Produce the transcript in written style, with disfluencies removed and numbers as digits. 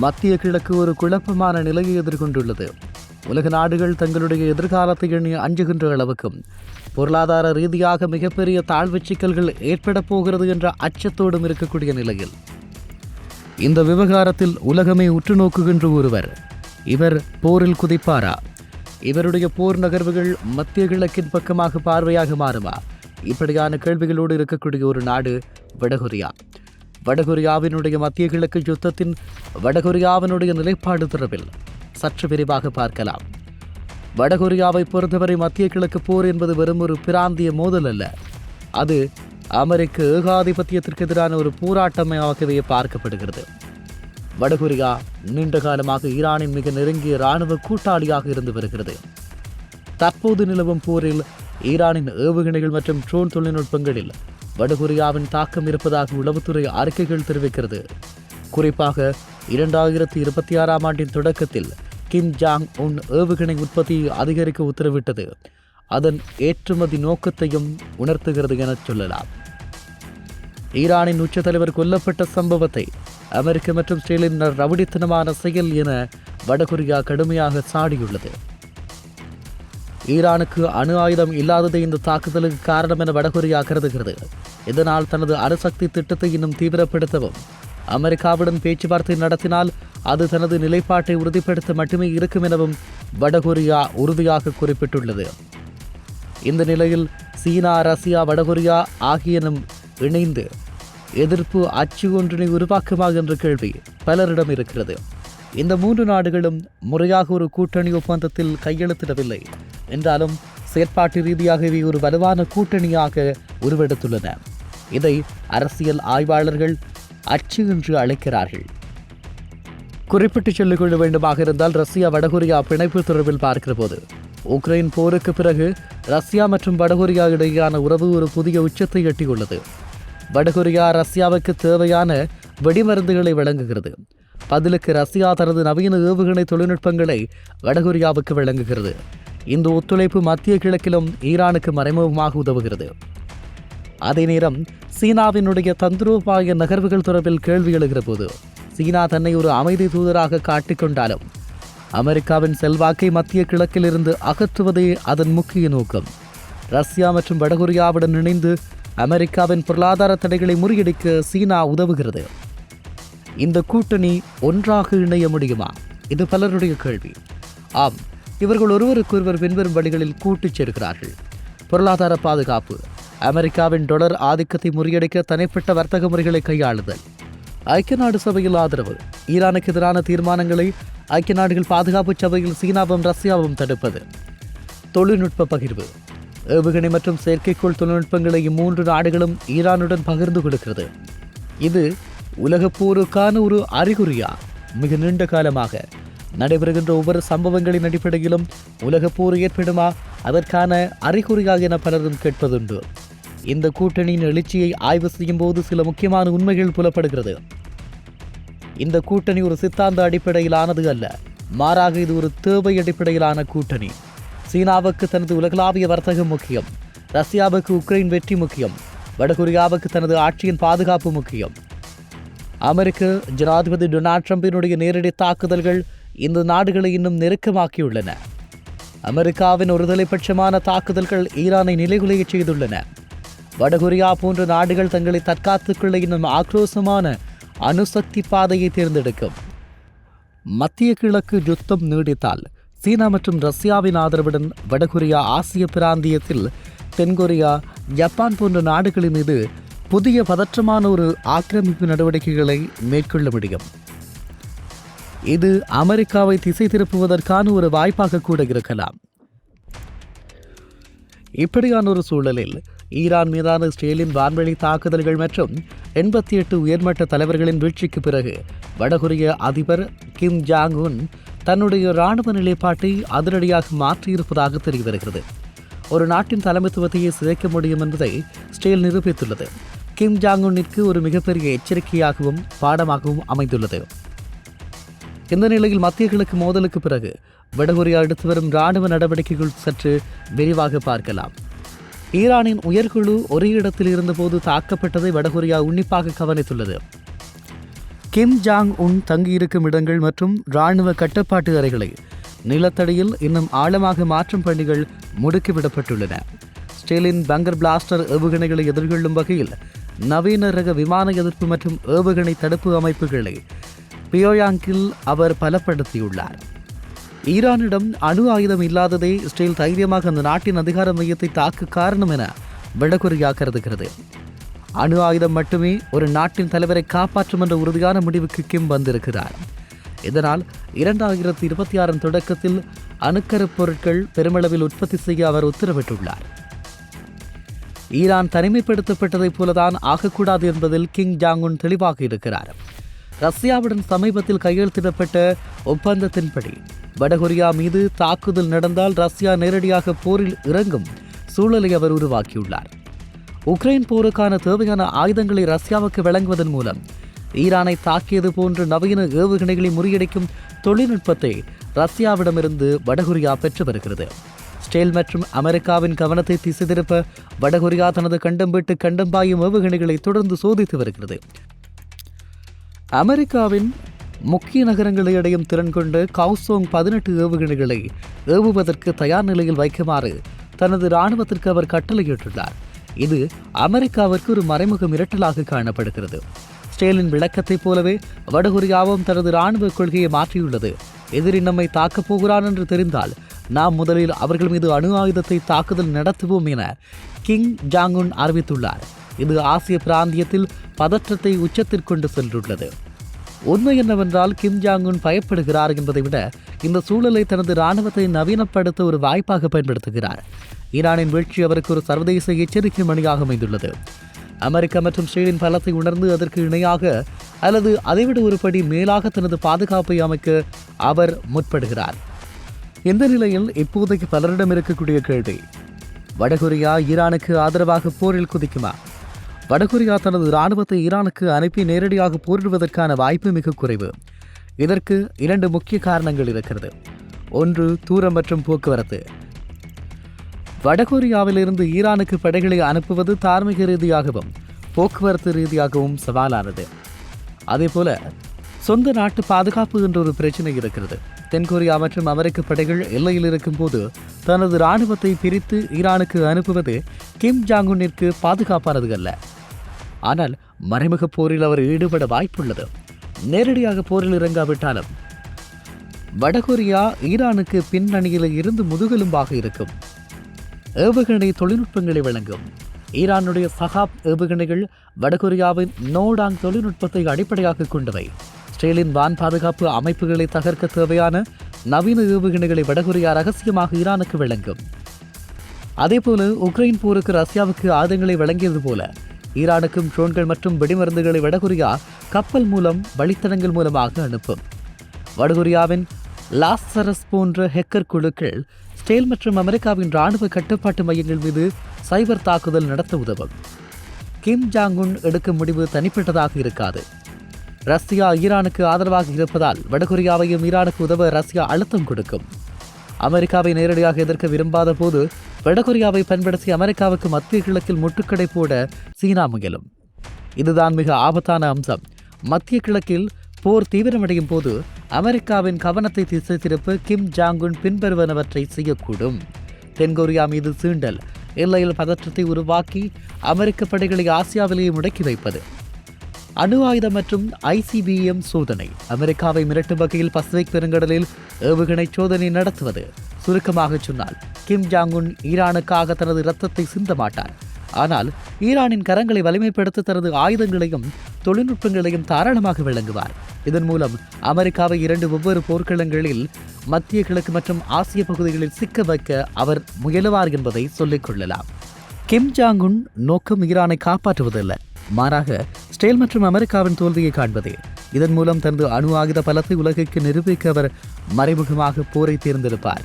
மத்திய கிழக்கு ஒரு குழப்பமான நிலையை எதிர்கொண்டுள்ளது. உலக நாடுகள் தங்களுடைய எதிர்காலத்தை எண்ணி அஞ்சுகின்ற அளவுக்கும் பொருளாதார ரீதியாக மிகப்பெரிய தாழ்வு சிக்கல்கள் ஏற்பட போகிறது என்ற அச்சத்தோடும் இருக்கக்கூடிய நிலையில் இந்த விவகாரத்தில் உலகமே உற்று நோக்குகின்ற ஒருவர். இவர் போரில் குதிப்பாரா? இவருடைய போர் நகர்வுகள் மத்திய கிழக்கின் பக்கமாக பார்வையாக மாறுமா? இப்படியான கேள்விகளோடு இருக்கக்கூடிய ஒரு நாடு வடகொரியா. வடகொரியாவினுடைய மத்திய கிழக்கு யுத்தத்தின் வடகொரியாவினுடைய நிலைப்பாடு தொடர்பில் சற்று விரிவாக பார்க்கலாம். வடகொரியாவை பொறுத்தவரை மத்திய கிழக்கு போர் என்பது வெறும் ஒரு பிராந்திய மோதல் அல்ல. அது அமெரிக்க ஏகாதிபத்தியத்திற்கு எதிரான ஒரு போராட்டமாகவே பார்க்கப்படுகிறது. வடகொரியா நீண்ட காலமாக ஈரானின் மிக நெருங்கிய இராணுவ கூட்டாளியாக இருந்து வருகிறது. தற்போது நிலவும் போரில் ஈரானின் ஏவுகணைகள் மற்றும் ட்ரோன் தொழில்நுட்பங்களில் வடகொரியாவின் தாக்கம் இருப்பதாக உளவுத்துறை அறிக்கைகள் தெரிவிக்கிறது. குறிப்பாக 2026ஆம் ஆண்டின் தொடக்கத்தில் கிம் ஜாங் உன் ஏவுகணை உற்பத்தியை அதிகரிக்க உத்தரவிட்டது அதன் ஏற்றுமதி நோக்கத்தையும் உணர்த்துகிறது என சொல்லலாம். ஈரானின் உச்ச தலைவர் கொல்லப்பட்ட சம்பவத்தை அமெரிக்க மற்றும் இஸ்ரேலின் ரவுடித்தனமான செயல் என வடகொரியா கடுமையாக சாடியுள்ளது. ஈரானுக்கு அணு ஆயுதம் இல்லாததே இந்த தாக்குதலுக்கு காரணம் என வடகொரியா கருதுகிறது. இதனால் தனது அணுசக்தி திட்டத்தை இன்னும் தீவிரப்படுத்தவும் அமெரிக்காவுடன் பேச்சுவார்த்தை நடத்தினால் அது தனது நிலைப்பாட்டை உறுதிப்படுத்த மட்டுமே இருக்கும் எனவும் வடகொரியா உறுதியாக குறிப்பிட்டுள்ளது. இந்த நிலையில் சீனா, ரஷ்யா, வடகொரியா ஆகியனும் இணைந்து எதிர்ப்பு அச்சு ஒன்றினை உருவாக்குமா என்ற கேள்வி பலரிடம் இருக்கிறது. இந்த மூன்று நாடுகளும் முறையாக ஒரு கூட்டணி ஒப்பந்தத்தில் கையெழுத்திடவில்லை என்றாலும் செயற்பாட்டு ரீதியாக இவை ஒரு வலுவான கூட்டணியாக உருவெடுத்துள்ளன. இதை அரசியல் ஆய்வாளர்கள் அச்சு என்று அழைக்கிறார்கள். குறிப்பிட்டு சொல்லிக் கொள்ள வேண்டுமாக இருந்தால் ரஷ்யா வடகொரியா பிணைப்பு தொடர்பில் பார்க்கிற போது உக்ரைன் போருக்கு பிறகு ரஷ்யா மற்றும் வடகொரியா இடையேயான உறவு ஒரு புதிய உச்சத்தை எட்டியுள்ளது. வடகொரியா ரஷ்யாவுக்கு தேவையான வெடிமருந்துகளை வழங்குகிறது. பதிலுக்கு ரஷ்யா தனது நவீன ஏவுகணை தொழில்நுட்பங்களை வடகொரியாவுக்கு வழங்குகிறது. இந்த ஒத்துழைப்பு மத்திய கிழக்கிலும் ஈரானுக்கு மறைமுகமாக உதவுகிறது. அதே நேரம் சீனாவினுடைய தந்திரோபாய நகர்வுகள் தொடர்பில் கேள்வி எழுகிற போது சீனா தன்னை ஒரு அமைதி தூதராக காட்டிக்கொண்டாலும் அமெரிக்காவின் செல்வாக்கை மத்திய கிழக்கில் இருந்து அகற்றுவதே அதன் முக்கிய நோக்கம். ரஷ்யா மற்றும் வடகொரியாவுடன் இணைந்து அமெரிக்காவின் பொருளாதார தடைகளை முறியடிக்க சீனா உதவுகிறது. இந்த கூட்டணி ஒன்றாக இணைய முடியுமா? இது பலருடைய கேள்வி. ஆம், இவர்கள் ஒருவருக்கொருவர் பின்வரும் வழிகளில் கூட்டுச் சேர்க்கிறார்கள். பொருளாதார பாதுகாப்பு, அமெரிக்காவின் டொலர் ஆதிக்கத்தை முறியடிக்க தனிப்பட்ட வர்த்தக முறைகளை கையாளுதல், ஐக்கிய நாடு சபையில் ஆதரவு, ஈரானுக்கு எதிரான தீர்மானங்களை ஐக்கிய நாடுகள் பாதுகாப்பு சபையில் சீனாவும் ரஷ்யாவும் தடுப்பது, தொழில்நுட்ப பகிர்வு, ஏவுகணை மற்றும் செயற்கைக்கோள் தொழில்நுட்பங்களை இம்மூன்று நாடுகளும் ஈரானுடன் பகிர்ந்து கொடுக்கிறது. இது உலகப் போருக்கான ஒரு அறிகுறியா? மிக நீண்ட காலமாக நடைபெறுகின்ற ஒவ்வொரு சம்பவங்களின் அடிப்படையிலும் உலகப் போர் ஏற்படுமா அதற்கான அறிகுறியா என பலரும் கேட்பதுண்டு. இந்த கூட்டணியின் எழுச்சியை ஆய்வு செய்யும் போது சில முக்கியமான உண்மைகள் புலப்படுகிறது. இந்த கூட்டணி ஒரு சித்தாந்த அடிப்படையிலானது அல்ல, மாறாக இது ஒரு தேவை அடிப்படையிலான கூட்டணி. சீனாவுக்கு தனது உலகளாவிய வர்த்தகம் முக்கியம், ரஷ்யாவுக்கு உக்ரைன் வெற்றி முக்கியம், வடகொரியாவுக்கு தனது ஆட்சியின் பாதுகாப்பு முக்கியம். அமெரிக்க ஜனாதிபதி டொனால்ட் ட்ரம்பினுடைய நேரடி தாக்குதல்கள் இந்த நாடுகளை இன்னும் நெருக்கமாக்கியுள்ளன. அமெரிக்காவின் ஒருதலைபட்சமான தாக்குதல்கள் ஈரானை நிலைகுலைய செய்துள்ளன. வடகொரியா போன்ற நாடுகள் தங்களை தற்காத்துக் கொள்ள இன்னும் ஆக்ரோஷமான அணுசக்தி பாதையை தேர்ந்தெடுக்கும். மத்திய கிழக்கு யுத்தம் நீடித்தால் சீனா மற்றும் ரஷ்யாவின் ஆதரவுடன் வடகொரியா ஆசிய பிராந்தியத்தில் தென்கொரியா, ஜப்பான் போன்ற நாடுகளின் மீது புதிய பதற்றமான ஒரு ஆக்கிரமிப்பு நடவடிக்கைகளை மேற்கொள்ள முடியும். இது அமெரிக்காவை திசை திருப்புவதற்கான ஒரு வாய்ப்பாக கூட இருக்கலாம். இப்படியான ஒரு சூழலில் ஈரான் மீதான இஸ்ரேலின் வான்வெளி தாக்குதல்கள் மற்றும் 88 உயர்மட்ட தலைவர்களின் வீழ்ச்சிக்கு பிறகு வடகொரிய அதிபர் கிம் ஜாங் உன் தன்னுடைய இராணுவ நிலைப்பாட்டை அதிரடியாக மாற்றியிருப்பதாக தெரிய வருகிறது. ஒரு நாட்டின் தலைமைத்துவத்தையே சிதைக்க முடியும் என்பதை இஸ்ரேல் நிரூபித்துள்ளது. கிம் ஜாங் உன்னிற்கு ஒரு மிகப்பெரிய எச்சரிக்கையாகவும் பாடமாகவும் அமைந்துள்ளது. இந்த நிலையில் மத்திய கிழக்கு மோதலுக்கு பிறகு வடகொரியா எடுத்து வரும் இராணுவ நடவடிக்கைகள் சற்று விரிவாக பார்க்கலாம். ஈரானின் உயர்குழு ஒரே இடத்தில் இருந்தபோது தாக்கப்பட்டதை வடகொரியா உன்னிப்பாக கவனித்துள்ளது. கிம் ஜாங் உன் தங்கியிருக்கும் இடங்கள் மற்றும் இராணுவ கட்டுப்பாட்டு அறைகளை நிலத்தடியில் இன்னும் ஆழமாக மாற்றும் பணிகள் முடுக்கிவிடப்பட்டுள்ளன. ஸ்டேலின் பங்கர் பிளாஸ்டர் ஏவுகணைகளை எதிர்கொள்ளும் வகையில் நவீன ரக விமான எதிர்ப்பு மற்றும் ஏவுகணை தடுப்பு அமைப்புகளை பியோயாங்கில் அவர் பலப்படுத்தியுள்ளார். ஈரானிடம் அணு ஆயுதம் இல்லாததே ஸ்டேல் தைரியமாக அந்த நாட்டின் அதிகார மையத்தை தாக்க காரணம் என வடகொரியா கருதுகிறது. அணு ஆயுதம் மட்டுமே ஒரு நாட்டின் தலைவரை காப்பாற்றும் என்ற உறுதியான முடிவுக்கு கிம் வந்திருக்கிறார். இதனால் 2026 தொடக்கத்தில் அணுக்கரு பொருட்கள் பெருமளவில் உற்பத்தி செய்ய அவர் உத்தரவிட்டுள்ளார். ஈரான் தனிமைப்படுத்தப்பட்டதைப் போலதான் ஆகக்கூடாது என்பதில் கிம் ஜாங் உன் தெளிவாக இருக்கிறார். ரஷ்யாவுடன் சமீபத்தில் கையெழுத்திடப்பட்ட ஒப்பந்தத்தின்படி வடகொரியா மீது தாக்குதல் நடந்தால் ரஷ்யா நேரடியாக போரில் இறங்கும் சூழலை அவர் உருவாக்கியுள்ளார். உக்ரைன் போருக்கான தேவையான ஆயுதங்களை ரஷ்யாவுக்கு வழங்குவதன் மூலம் ஈரானை தாக்கியது போன்ற நவீன ஏவுகணைகளை முறியடிக்கும் தொழில்நுட்பத்தை ரஷ்யாவிடமிருந்து வடகொரியா பெற்று வருகிறது. ஸ்டேல் மற்றும் அமெரிக்காவின் கவனத்தை திசை திருப்ப வடகொரியா தனது கண்டம் விட்டு கண்டம் பாயும் ஏவுகணைகளை தொடர்ந்து சோதித்து வருகிறது. அமெரிக்காவின் முக்கிய நகரங்களை அடையும் திறன் கொண்ட கவுசோங் 18 ஏவுகணைகளை ஏவுவதற்கு தயார் நிலையில் வைக்குமாறு தனது இராணுவத்திற்கு அவர் கட்டளையிட்டுள்ளார். இது அமெரிக்காவிற்கு ஒரு மறைமுக மிரட்டலாக காணப்படுகிறது. ஸ்டேலின் விளக்கத்தைப் போலவே வடகொரியாவும் தனது இராணுவ கொள்கையை மாற்றியுள்ளது. எதிரி நம்மை தாக்கப் போகிறான் என்று தெரிந்தால் நாம் முதலில் அவர்கள் மீது அணு ஆயுதத்தை தாக்குதல் நடத்துவோம் என கிம் ஜாங் உன் அறிவித்துள்ளார். இது ஆசிய பிராந்தியத்தில் பதற்றத்தை உச்சத்திற்கொண்டு சென்றுள்ளது. உண்மை என்னவென்றால் கிம் ஜாங் உன் பயப்படுகிறார் என்பதை விட இந்த சூழலை தனது இராணுவத்தை நவீனப்படுத்த ஒரு வாய்ப்பாக பயன்படுத்துகிறார். ஈரானின் வீழ்ச்சி அவருக்கு ஒரு சர்வதேச எச்சரிக்கை மணியாக அமைந்துள்ளது. அமெரிக்கா மற்றும் ஸ்டேலின் பலத்தை உணர்ந்து அதற்கு இணையாக அல்லது அதைவிட ஒரு படி மேலாக தனது பாதுகாப்பை அமைக்க அவர் முற்படுகிறார். இந்த நிலையில் இப்போதைக்கு பலரிடம் இருக்கக்கூடிய கேள்வி, வடகொரியா ஈரானுக்கு ஆதரவாக போரில் குதிக்குமா? வடகொரியா தனது இராணுவத்தை ஈரானுக்கு அனுப்பி நேரடியாக போரிடுவதற்கான வாய்ப்பு மிக குறைவு. இதற்கு 2 முக்கிய காரணங்கள் இருக்கிறது. ஒன்று, தூரம் மற்றும் போக்குவரத்து. வடகொரியாவிலிருந்து ஈரானுக்கு படைகளை அனுப்புவது தார்மீக ரீதியாகவும் போக்குவரத்து ரீதியாகவும் சவாலானது. அதேபோல சொந்த நாட்டு பாதுகாப்பு என்ற ஒரு பிரச்சனை இருக்கிறது. தென்கொரியா மற்றும் அமெரிக்க படைகள் எல்லையில் இருக்கும் போது தனது இராணுவத்தை பிரித்து ஈரானுக்கு அனுப்புவது கிம் ஜாங் உன்னிற்கு பாதுகாப்பானது அல்ல. ஆனால் மறைமுக போரில் அவர் ஈடுபட வாய்ப்புள்ளது. நேரடியாக போரில் இறங்காவிட்டாலும் வடகொரியா ஈரானுக்கு பின்னணியில் இருந்து முதுகெலும்பாக இருக்கும். ஏவுகணை தொழில்நுட்பங்களை வழங்கும். ஈரானுடைய சஹாப் ஏவுகணைகள் வடகொரியாவின் நோடாங் தொழில்நுட்பத்தை அடிப்படையாக கொண்டவை. ஸ்டேலின் வான் பாதுகாப்பு அமைப்புகளை தகர்க்க தேவையான நவீன ஏவுகணைகளை வடகொரியா ரகசியமாக ஈரானுக்கு வழங்கும். அதேபோல உக்ரைன் போருக்கு ரஷ்யாவுக்கு ஆயுதங்களை வழங்கியது போல ஈரானுக்கும் ட்ரோன்கள் மற்றும் வெடிமருந்துகளை வடகொரியா கப்பல் மூலம் வழித்தடங்கள் மூலமாக அனுப்பும். வடகொரியாவின் லாசரஸ் போன்ற ஹேக்கர் குழுக்கள் ஸ்டேல் மற்றும் அமெரிக்காவின் இராணுவ கட்டுப்பாட்டு மையங்கள் மீது சைபர் தாக்குதல் நடத்த உதவும். கிம் ஜாங் உன் எடுக்கும் முடிவு தனிப்பட்டதாக இருக்காது. ரஷ்யா ஈரானுக்கு ஆதரவாக இருப்பதால் வடகொரியாவையும் ஈரானுக்கு உதவ ரஷ்யா அழுத்தம் கொடுக்கும். அமெரிக்காவை நேரடியாக எதிர்க்க விரும்பாத போது வடகொரியாவை பயன்படுத்தி அமெரிக்காவுக்கு மத்திய கிழக்கில் முட்டுக்கடை போட சீனா முயலும். இதுதான் மிக ஆபத்தான அம்சம். மத்திய கிழக்கில் போர் தீவிரமடையும் போது அமெரிக்காவின் கவனத்தை திசை திருப்ப கிம் ஜாங் உன் பின்வருவனவற்றை செய்யக்கூடும். தென்கொரியா மீது சீண்டல், எல்லையில் பதற்றத்தை உருவாக்கி அமெரிக்க படைகளை ஆசியாவிலேயே முடக்கி வைப்பது, அணு ஆயுதம் மற்றும் ICBM சோதனை, அமெரிக்காவை மிரட்டும் வகையில் பசிபிக் பெருங்கடலில் ஏவுகணை சோதனை நடத்துவது. சுருக்கமாக சொன்னால் கிம் ஜாங் உன் ஈரானுக்காக தனது இரத்தத்தை சிந்த மாட்டார். ஆனால் ஈரானின் கரங்களை வலிமைப்படுத்த தனது ஆயுதங்களையும் தொழில்நுட்பங்களையும் தாராளமாக வழங்குவார். இதன் மூலம் அமெரிக்காவை 2 வெவ்வேறு போர்க்களங்களில் மத்திய கிழக்கு மற்றும் ஆசிய பகுதிகளில் சிக்க வைக்க அவர் முயலுவார் என்பதை சொல்லிக் கொள்ளலாம். கிம் ஜாங் உன் நோக்கம் ஈரானை காப்பாற்றுவதல்ல, மாறாக ஸ்டேல் மற்றும் அமெரிக்காவின் தோல்வியை காண்பதே. இதன் மூலம் தனது அணு ஆயுத பலத்தை உலகிற்கு நிரூபிக்க அவர் மறைமுகமாக போரை தேர்ந்தெடுப்பார்.